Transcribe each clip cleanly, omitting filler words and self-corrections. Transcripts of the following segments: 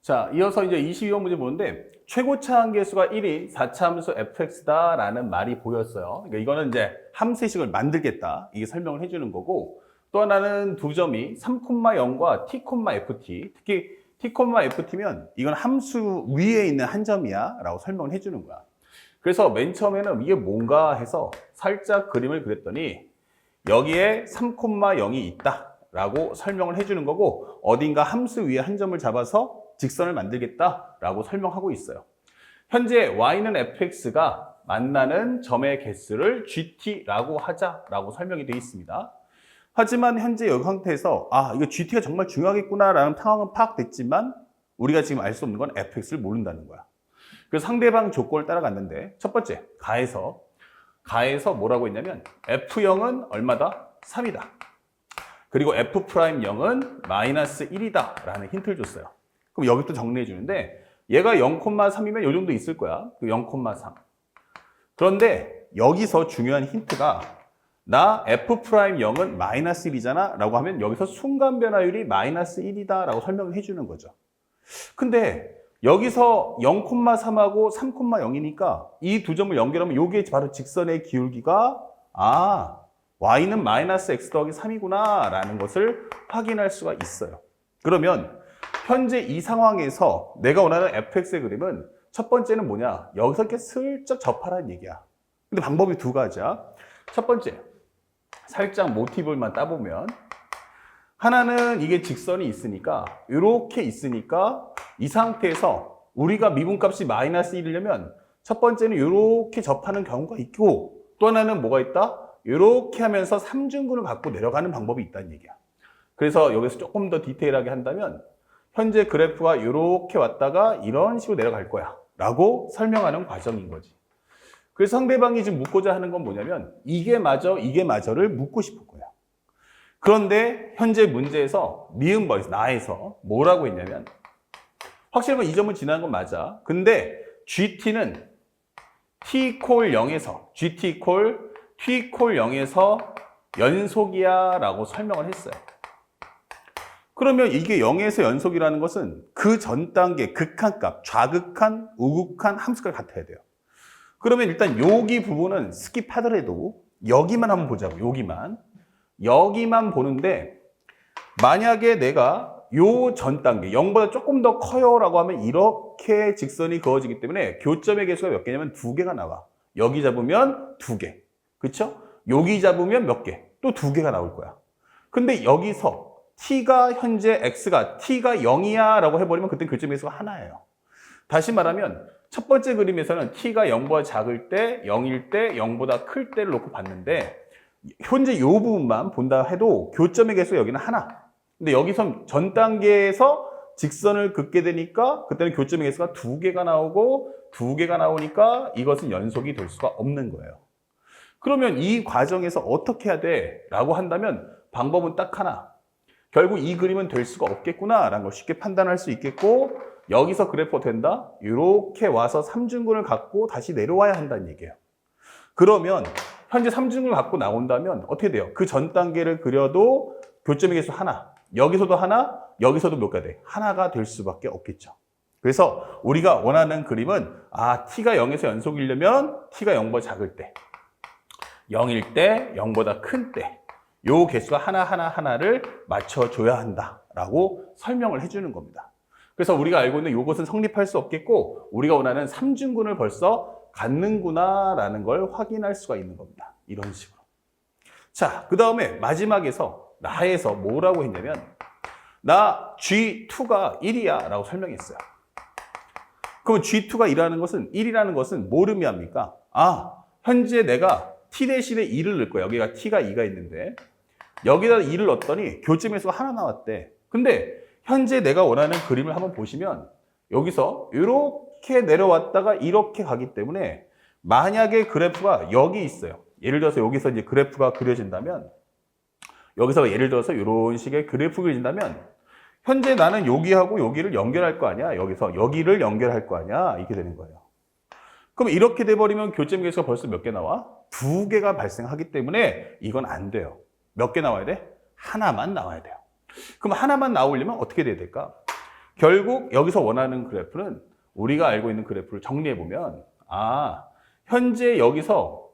자, 이어서 이제 22번 문제 보는데 최고차 함계수가 1이 4차함수 fx다라는 말이 보였어요. 그러니까 이거는 이제 함수식을 만들겠다. 이게 설명을 해주는 거고 또 하나는 두 점이 3,0과 t,ft 특히 t,ft면 이건 함수 위에 있는 한 점이야 라고 설명을 해주는 거야. 그래서 맨 처음에는 이게 뭔가 해서 살짝 그림을 그렸더니 여기에 3,0이 있다 라고 설명을 해주는 거고 어딘가 함수 위에 한 점을 잡아서 직선을 만들겠다라고 설명하고 있어요. 현재 y는 fx가 만나는 점의 개수를 gt라고 하자라고 설명이 되어 있습니다. 하지만 현재 여기 상태에서 이거 gt가 정말 중요하겠구나라는 상황은 파악됐지만 우리가 지금 알 수 없는 건 fx를 모른다는 거야. 그래서 상대방 조건을 따라갔는데 첫 번째 가에서 뭐라고 했냐면 f0은 얼마다? 3이다. 그리고 f'0은 -1이다 라는 힌트를 줬어요. 그럼 여기 또 정리해 주는데 얘가 0,3이면 이 정도 있을 거야. 0,3. 그런데 여기서 중요한 힌트가 나 f'0은 -1이잖아 라고 하면 여기서 순간 변화율이 -1이다 라고 설명을 해주는 거죠. 근데 여기서 0,3하고 3,0이니까 이 두 점을 연결하면 이게 바로 직선의 기울기가 y는 -x 더하기 3이구나 라는 것을 확인할 수가 있어요. 그러면 현재 이 상황에서 내가 원하는 fx의 그림은 첫 번째는 뭐냐? 여기서 이렇게 슬쩍 접하라는 얘기야. 근데 방법이 두 가지야. 첫 번째, 살짝 모티브만 따보면 하나는 이게 직선이 있으니까 이렇게 있으니까 이 상태에서 우리가 미분값이 -1이려면 첫 번째는 이렇게 접하는 경우가 있고 또 하나는 뭐가 있다? 이렇게 하면서 삼중근을 갖고 내려가는 방법이 있다는 얘기야. 그래서 여기서 조금 더 디테일하게 한다면 현재 그래프가 이렇게 왔다가 이런 식으로 내려갈 거야 라고 설명하는 과정인 거지. 그래서 상대방이 지금 묻고자 하는 건 뭐냐면 이게 맞아를 묻고 싶은 거야. 그런데 현재 문제에서 니은버에서 나에서 뭐라고 했냐면 확실한 건 이 점을 지나는 건 맞아. 근데 GT는 t=0에서 t=0에서 연속이야 라고 설명을 했어요. 그러면 이게 0에서 연속이라는 것은 그 전 단계 극한값, 좌극한, 우극한 함수가 같아야 돼요. 그러면 일단 여기 부분은 스킵하더라도 여기만 한번 보자고, 여기만 보는데 만약에 내가 요 전 단계, 0보다 조금 더 커요 라고 하면 이렇게 직선이 그어지기 때문에 교점의 개수가 몇 개냐면 2개가 나와. 여기 잡으면 2개. 그쵸? 여기 잡으면 몇 개? 또 2개가 나올 거야. 근데 여기서 t가 현재 t가 0이야 라고 해버리면 그때 교점의 개수가 하나예요. 다시 말하면 첫 번째 그림에서는 t가 0보다 작을 때, 0일 때, 0보다 클 때를 놓고 봤는데 현재 이 부분만 본다 해도 교점의 개수가 여기는 하나. 근데 여기서 전 단계에서 직선을 긋게 되니까 그때는 교점의 개수가 2개가 나오고 2개가 나오니까 이것은 연속이 될 수가 없는 거예요. 그러면 이 과정에서 어떻게 해야 돼? 라고 한다면 방법은 딱 하나. 결국 이 그림은 될 수가 없겠구나 라는 걸 쉽게 판단할 수 있겠고 여기서 그래프가 된다? 이렇게 와서 삼중근을 갖고 다시 내려와야 한다는 얘기예요. 그러면 현재 삼중근을 갖고 나온다면 어떻게 돼요? 그 전 단계를 그려도 교점의 개수 하나, 여기서도 하나, 여기서도 몇 개가 돼? 하나가 될 수밖에 없겠죠. 그래서 우리가 원하는 그림은 t가 0에서 연속이려면 t가 0보다 작을 때, 0일 때, 0보다 큰 때 요 개수가 하나를 맞춰줘야 한다라고 설명을 해주는 겁니다. 그래서 우리가 알고 있는 요것은 성립할 수 없겠고 우리가 원하는 삼중근을 벌써 갖는구나라는 걸 확인할 수가 있는 겁니다. 이런 식으로. 자, 그 다음에 마지막에서 나에서 뭐라고 했냐면 나 G2가 1이야 라고 설명했어요. 그럼 G2가 1이라는 것은 뭘 의미합니까? 현재 내가 T 대신에 2를 넣을 거야. 여기가 T가 2가 있는데 여기다 2를 넣었더니 교점의 수가 하나 나왔대. 근데 현재 내가 원하는 그림을 한번 보시면 여기서 이렇게 내려왔다가 이렇게 가기 때문에 만약에 그래프가 여기 있어요. 예를 들어서 여기서 이제 그래프가 그려진다면 여기서 예를 들어서 이런 식의 그래프가 그려진다면 현재 나는 여기하고 여기를 연결할 거 아니야. 여기서 여기를 연결할 거 아니야. 이렇게 되는 거예요. 그럼 이렇게 돼버리면 교점 개수가 벌써 몇 개 나와? 2개가 발생하기 때문에 이건 안 돼요. 몇 개 나와야 돼? 하나만 나와야 돼요. 그럼 하나만 나오려면 어떻게 돼야 될까? 결국 여기서 원하는 그래프는 우리가 알고 있는 그래프를 정리해보면 현재 여기서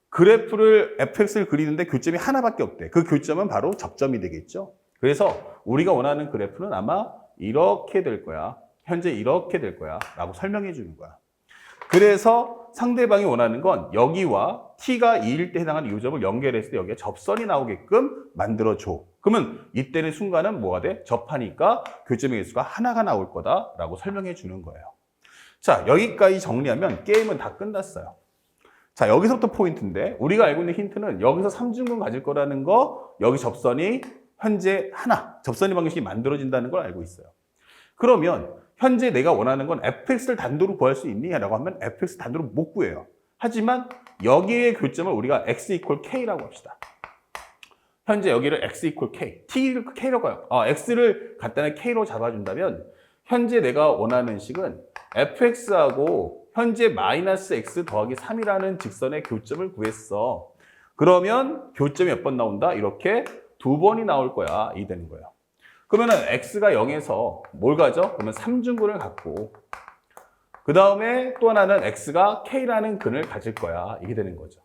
그래프를 fx를 그리는데 교점이 하나밖에 없대. 그 교점은 바로 접점이 되겠죠. 그래서 우리가 원하는 그래프는 아마 이렇게 될 거야. 현재 이렇게 될 거야 라고 설명해 주는 거야. 그래서 상대방이 원하는 건 여기와 t가 2일 때 해당하는 이 점을 연결했을 때 여기에 접선이 나오게끔 만들어줘. 그러면 이때는 순간은 뭐가 돼? 접하니까 교점의 개수가 하나가 나올 거다라고 설명해 주는 거예요. 자, 여기까지 정리하면 게임은 다 끝났어요. 자, 여기서부터 포인트인데 우리가 알고 있는 힌트는 여기서 삼중근 가질 거라는 거, 여기 접선이 현재 하나, 접선의 방식이 만들어진다는 걸 알고 있어요. 그러면 현재 내가 원하는 건 fx를 단도로 구할 수 있느냐라고 하면 fx 단도로 못 구해요. 하지만 여기의 교점을 우리가 x equal k라고 합시다. 현재 여기를 x equal k, t를 k라고 해요. x를 간단하게 k로 잡아준다면 현재 내가 원하는 식은 fx하고 현재 마이너스 x 더하기 3이라는 직선의 교점을 구했어. 그러면 교점이 몇 번 나온다? 이렇게 2번이 나올 거야. 이 되는 거예요. 그러면은 x가 0에서 뭘 가져? 그러면 3중근을 갖고 그 다음에 또 하나는 x가 k라는 근을 가질 거야. 이게 되는 거죠.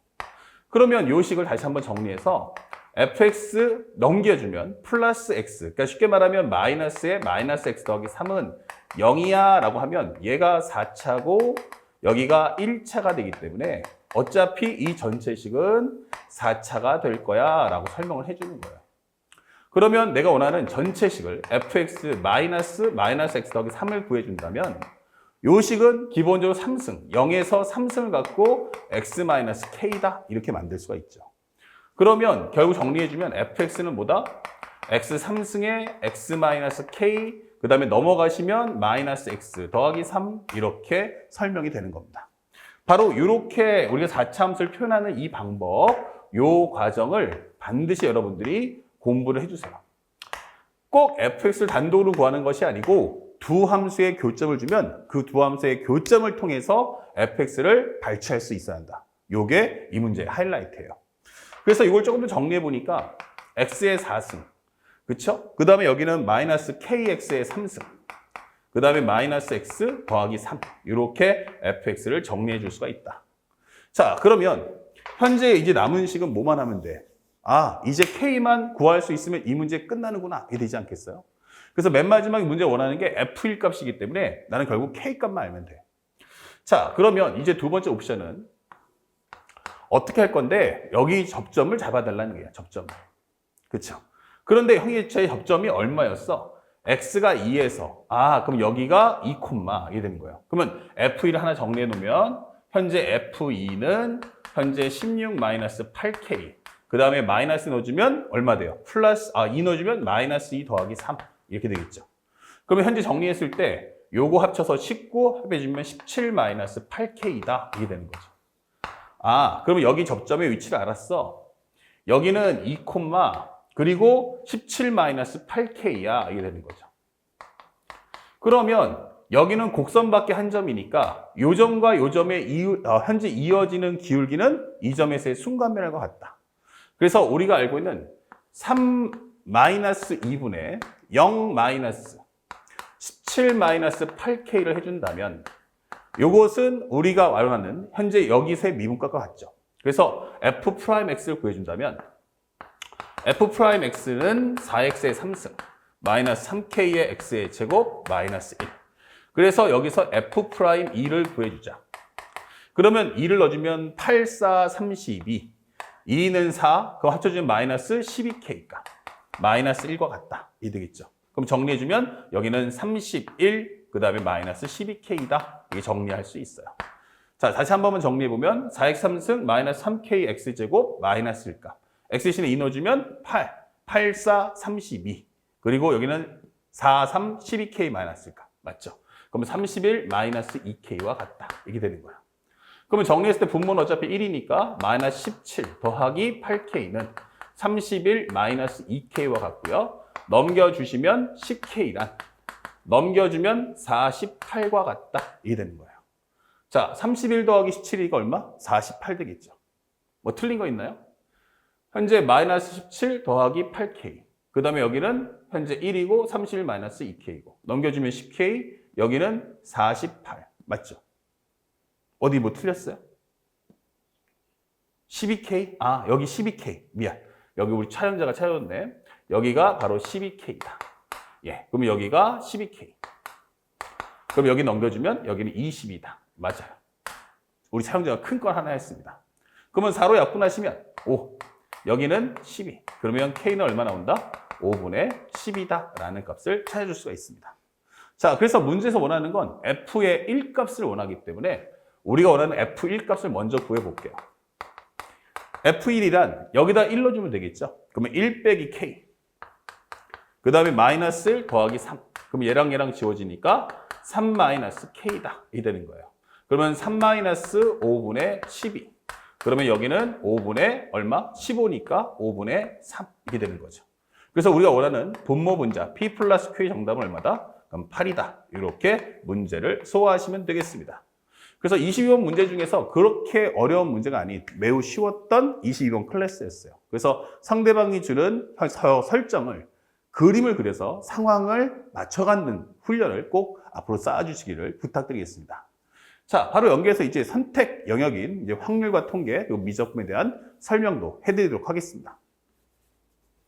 그러면 이 식을 다시 한번 정리해서 fx 넘겨주면 플러스 x, 그러니까 쉽게 말하면 마이너스에 마이너스 x 더하기 3은 0이야 라고 하면 얘가 4차고 여기가 1차가 되기 때문에 어차피 이 전체 식은 4차가 될 거야 라고 설명을 해주는 거예요. 그러면 내가 원하는 전체 식을 fx 마이너스 x 더하기 3을 구해준다면 요 식은 기본적으로 3승, 0에서 3승을 갖고 x 마이너스 k다 이렇게 만들 수가 있죠. 그러면 결국 정리해주면 fx는 뭐다? x 3승에 x 마이너스 k, 그 다음에 넘어가시면 마이너스 x 더하기 3 이렇게 설명이 되는 겁니다. 바로 이렇게 우리가 4차 함수를 표현하는 이 방법, 요 과정을 반드시 여러분들이 공부를 해주세요. 꼭 fx를 단독으로 구하는 것이 아니고 두 함수의 교점을 주면 그 두 함수의 교점을 통해서 fx를 발췌할 수 있어야 한다. 요게 이 문제의 하이라이트예요. 그래서 이걸 조금 더 정리해 보니까 x의 4승, 그쵸? 그 다음에 여기는 마이너스 kx의 3승, 그 다음에 마이너스 x 더하기 3 이렇게 fx를 정리해 줄 수가 있다. 자, 그러면 현재 이제 남은 식은 뭐만 하면 돼? 이제 k만 구할 수 있으면 이 문제 끝나는구나 이게 되지 않겠어요? 그래서 맨 마지막에 문제 원하는 게 f일 값이기 때문에 나는 결국 k 값만 알면 돼. 자, 그러면 이제 두 번째 옵션은 어떻게 할 건데 여기 접점을 잡아달라는 거예요. 접점을. 그렇죠? 그런데 형이 제 접점이 얼마였어? x가 2에서 그럼 여기가 2, 이게 되는 거예요. 그러면 f1을 하나 정리해 놓으면 현재 f2는 현재 16-8k 그 다음에 마이너스 넣어주면 얼마 돼요? 플러스 2 넣어주면 마이너스 2 더하기 3 이렇게 되겠죠. 그러면 현재 정리했을 때 요거 합쳐서 19 합해주면 17-8k이다 이게 되는 거죠. 그러면 여기 접점의 위치를 알았어. 여기는 2, 그리고 17-8k야 이게 되는 거죠. 그러면 여기는 곡선밖에 한 점이니까 요 점과 요 점의 현재 이어지는 기울기는 이 점에서의 순간면과 같다. 그래서 우리가 알고 있는 3-2분의 0-17-8k를 해준다면 이것은 우리가 말하는 현재 여기서의 미분값과 같죠. 그래서 f'x를 구해준다면 f'x는 4x의 3승 마이너스 3k의 x의 제곱 마이너스 1. 그래서 여기서 f'2를 구해주자. 그러면 2를 넣어주면 8, 4, 32 2는 4, 그거 합쳐주면 마이너스 12k가 마이너스 1과 같다. 이 되겠죠. 그럼 정리해주면 여기는 31, 그 다음에 마이너스 12k이다. 이게 정리할 수 있어요. 자, 다시 한 번만 정리해보면 4x 3승 마이너스 3k x제곱 마이너스 1값. x 대신에 2 넣어주면 8, 8, 4, 32. 그리고 여기는 4, 3, 12k 마이너스 1값. 맞죠? 그러면 31 마이너스 2k와 같다. 이게 되는 거야. 그러면 정리했을 때 분모는 어차피 1이니까 마이너스 17 더하기 8k는 31 마이너스 2k와 같고요. 넘겨주시면 10k란 넘겨주면 48과 같다. 이게 되는 거예요. 자, 31 더하기 17이가 얼마? 48 되겠죠. 뭐 틀린 거 있나요? 현재 마이너스 17 더하기 8k 그 다음에 여기는 현재 1이고 31 마이너스 2K이고 넘겨주면 10K, 여기는 48. 맞죠? 어디 뭐 틀렸어요? 12K? 아, 여기 12K. 미안. 여기 우리 촬영자가 찾아줬네. 여기가 바로 12K다. 예, 그럼 여기가 12K. 그럼 여기 넘겨주면 여기는 20이다. 맞아요. 우리 촬영자가 큰 걸 하나 했습니다. 그러면 4로 약분하시면 5. 여기는 12. 그러면 K는 얼마 나온다? 5분의 10이다. 라는 값을 찾아줄 수가 있습니다. 자, 그래서 문제에서 원하는 건 F의 1값을 원하기 때문에 우리가 원하는 F1 값을 먼저 구해볼게요. F1이란 여기다 1 넣어주면 되겠죠? 그러면 1 빼기 K. 그 다음에 마이너스 더하기 3. 그럼 얘랑 얘랑 지워지니까 3 마이너스 K다. 이 되는 거예요. 그러면 3 마이너스 5분의 12. 그러면 여기는 5분의 얼마? 15니까 5분의 3. 이게 되는 거죠. 그래서 우리가 원하는 분모 분자 P 플러스 Q의 정답은 얼마다? 그럼 8이다. 이렇게 문제를 소화하시면 되겠습니다. 그래서 22번 문제 중에서 그렇게 어려운 문제가 아닌 매우 쉬웠던 22번 클래스였어요. 그래서 상대방이 주는 설정을 그림을 그려서 상황을 맞춰가는 훈련을 꼭 앞으로 쌓아주시기를 부탁드리겠습니다. 자, 바로 연계해서 이제 선택 영역인 이제 확률과 통계, 그리고 미적분에 대한 설명도 해드리도록 하겠습니다.